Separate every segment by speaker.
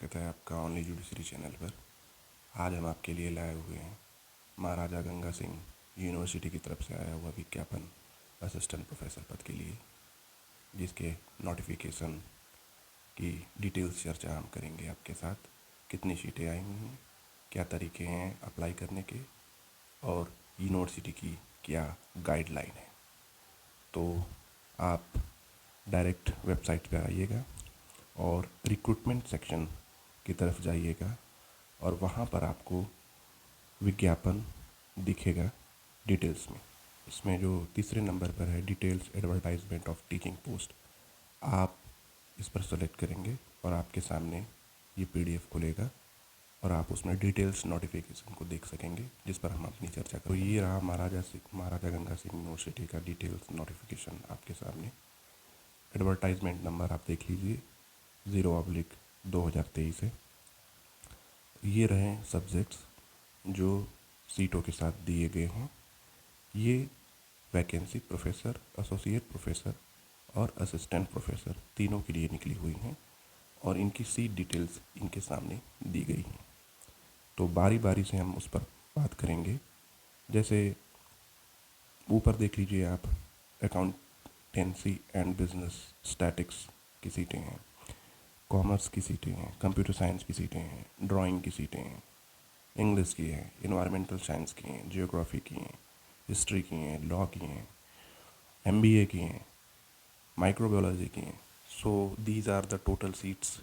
Speaker 1: स्वागत है आपका ओनली जुडिशरी चैनल पर। आज हम आपके लिए लाए हुए हैं महाराजा गंगा सिंह यूनिवर्सिटी की तरफ से आया हुआ विज्ञापन असिस्टेंट प्रोफेसर पद के लिए, जिसके नोटिफिकेशन की डिटेल्स चर्चा हम करेंगे आपके साथ। कितनी सीटें आई हुई हैं, क्या तरीके हैं अप्लाई करने के, और यूनिवर्सिटी की क्या गाइडलाइन है। तो आप डायरेक्ट वेबसाइट पर आइएगा और रिक्रूटमेंट सेक्शन की तरफ जाइएगा और वहाँ पर आपको विज्ञापन दिखेगा डिटेल्स में। इसमें जो तीसरे नंबर पर है details advertisement of teaching post, आप इस पर सेलेक्ट करेंगे और आपके सामने ये पीडीएफ खुलेगा और आप उसमें डिटेल्स नोटिफिकेशन को देख सकेंगे, जिस पर हम अपनी चर्चा करें। तो ये रहा महाराजा गंगा सिंह यूनिवर्सिटी का डिटेल्स नोटिफिकेशन आपके सामने। एडवर्टाइजमेंट नंबर आप देख लीजिए 0/2023 है। ये रहे सब्जेक्ट्स जो सीटों के साथ दिए गए हैं। ये वैकेंसी प्रोफेसर, एसोसिएट प्रोफेसर और असिस्टेंट प्रोफेसर तीनों के लिए निकली हुई हैं और इनकी सीट डिटेल्स इनके सामने दी गई हैं। तो बारी बारी से हम उस पर बात करेंगे। जैसे ऊपर देख लीजिए आप, अकाउंटेंसी एंड बिजनेस स्टैटिक्स की सीटें हैं, कॉमर्स की सीटें हैं, कंप्यूटर साइंस की सीटें हैं, ड्राइंग की सीटें हैं, इंग्लिश की हैं, इन्वायरमेंटल साइंस की हैं, जियोग्राफी की हैं, हिस्ट्री की हैं, लॉ की हैं, एमबीए की हैं, माइक्रोबायोलॉजी की हैं। So these are the total seats.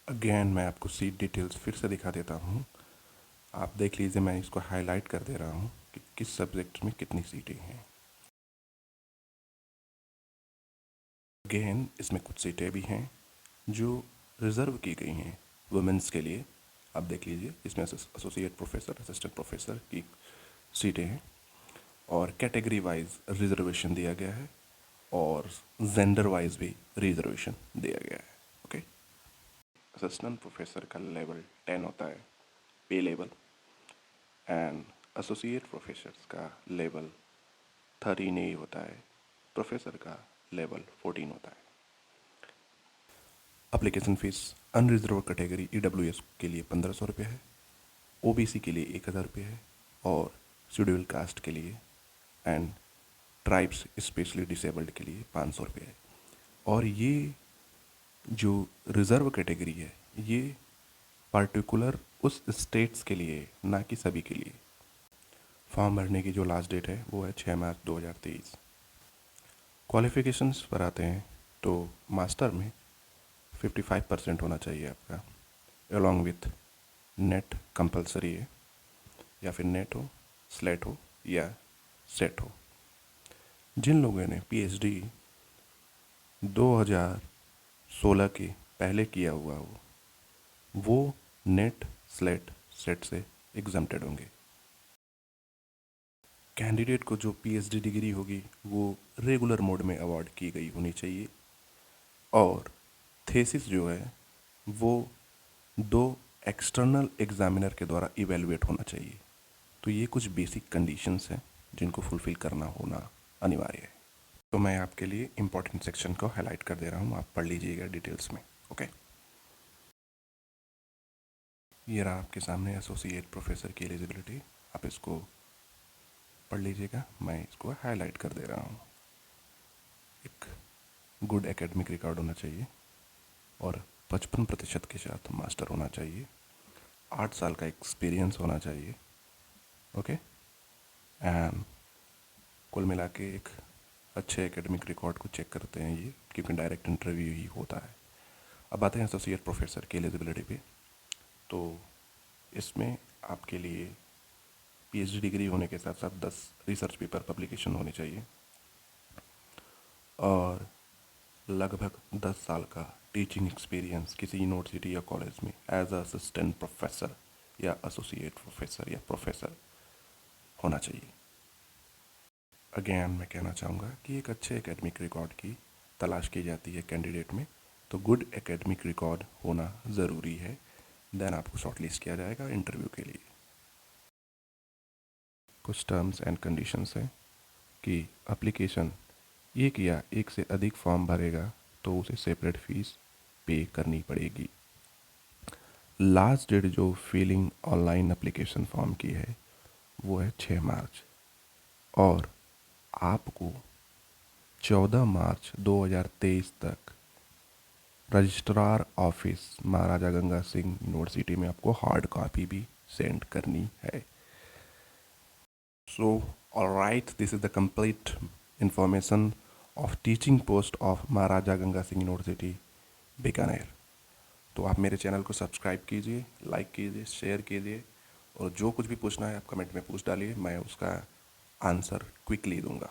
Speaker 1: Again मैं आपको सीट डिटेल्स फिर से दिखा देता हूँ। आप देख लीजिए, मैं इसको हाईलाइट कर दे रहा हूँ कि किस सब्जेक्ट में कितनी सीटें हैं। अगेन इसमें कुछ सीटें भी हैं जो रिज़र्व की गई हैं वुमेंस के लिए। आप देख लीजिए, इसमें एसोसिएट प्रोफेसर, असिस्टेंट प्रोफेसर की सीटें हैं और कैटेगरी वाइज रिजर्वेशन दिया गया है और जेंडर वाइज भी रिजर्वेशन दिया गया है। ओके, असिस्टेंट प्रोफेसर का लेवल 10 होता है, pay level, and associate professor का लेवल 13A होता है, प्रोफेसर का लेवल 14 होता है। Application fees unreserve category EWS के लिए 1500 रुपये है, OBC के लिए 1000 रुपये है और शेड्यूल कास्ट के लिए एंड ट्राइब्स स्पेशली डिसेबल्ड के लिए 500 रुपये है। और ये जो रिज़र्व कैटेगरी है ये पार्टिकुलर उस स्टेट्स के लिए, ना कि सभी के लिए। फॉर्म भरने की जो लास्ट डेट है वो है 6 मार्च 2023। क्वालिफ़िकेशंस पर आते हैं तो मास्टर में 55% होना चाहिए आपका, अलॉन्ग विथ नेट कंपलसरी है, या फिर नेट हो, स्लेट हो या सेट हो। जिन लोगों ने PhD 2016 के पहले किया हुआ हो वो नेट, स्लेट, सेट से एग्जम्प्टेड होंगे। कैंडिडेट को जो PhD डिग्री होगी वो रेगुलर मोड में अवार्ड की गई होनी चाहिए और थेसिस जो है वो 2 एक्सटर्नल एग्जामिनर के द्वारा इवेलुएट होना चाहिए। तो ये कुछ बेसिक कंडीशंस हैं जिनको फुलफ़िल करना होना अनिवार्य है। तो मैं आपके लिए इम्पोर्टेंट सेक्शन को हाईलाइट कर दे रहा हूँ, आप पढ़ लीजिएगा डिटेल्स में। ओके, ये रहा आपके सामने एसोसिएट प्रोफेसर की एलिजिबिलिटी, आप इसको पढ़ लीजिएगा, मैं इसको हाईलाइट कर दे रहा हूँ। एक गुड एकेडमिक रिकॉर्ड होना चाहिए और 55% के साथ मास्टर होना चाहिए, 8 साल का एक्सपीरियंस होना चाहिए। ओके, एंड कुल मिला के एक अच्छे एकेडमिक रिकॉर्ड को चेक करते हैं ये, क्योंकि डायरेक्ट इंटरव्यू ही होता है। अब आते हैं एसोसिएट प्रोफेसर की एलिजिबिलिटी पे। तो इसमें आपके लिए PhD डिग्री होने के साथ साथ 10 रिसर्च पेपर पब्लिकेशन होने चाहिए और लगभग 10 साल का टीचिंग एक्सपीरियंस किसी यूनिवर्सिटी या कॉलेज में एज असिस्टेंट प्रोफेसर या एसोसिएट प्रोफेसर या प्रोफेसर होना चाहिए। अगेन मैं कहना चाहूँगा कि एक अच्छे एकेडमिक रिकॉर्ड की तलाश की जाती है कैंडिडेट में, तो गुड एकेडमिक रिकॉर्ड होना ज़रूरी है। देन आपको शॉर्टलिस्ट किया जाएगा इंटरव्यू के लिए। कुछ टर्म्स एंड कंडीशंस हैं कि एप्लीकेशन एक या एक से अधिक फॉर्म भरेगा तो उसे सेपरेट फीस पे करनी पड़ेगी। लास्ट डेट जो फिलिंग ऑनलाइन एप्लीकेशन फॉर्म की है वो है 6 मार्च, और आपको 14 मार्च 2023 तक रजिस्ट्रार ऑफिस महाराजा गंगा सिंह यूनिवर्सिटी में आपको हार्ड कॉपी भी सेंड करनी है। So alright, this is the complete information of teaching post of Maharaja Ganga Singh university Bikaner. तो आप मेरे चैनल को सब्सक्राइब कीजिए, लाइक कीजिए, शेयर कीजिए, और जो कुछ भी पूछना है आप कमेंट में पूछ डालिए, मैं उसका आंसर क्विकली दूंगा।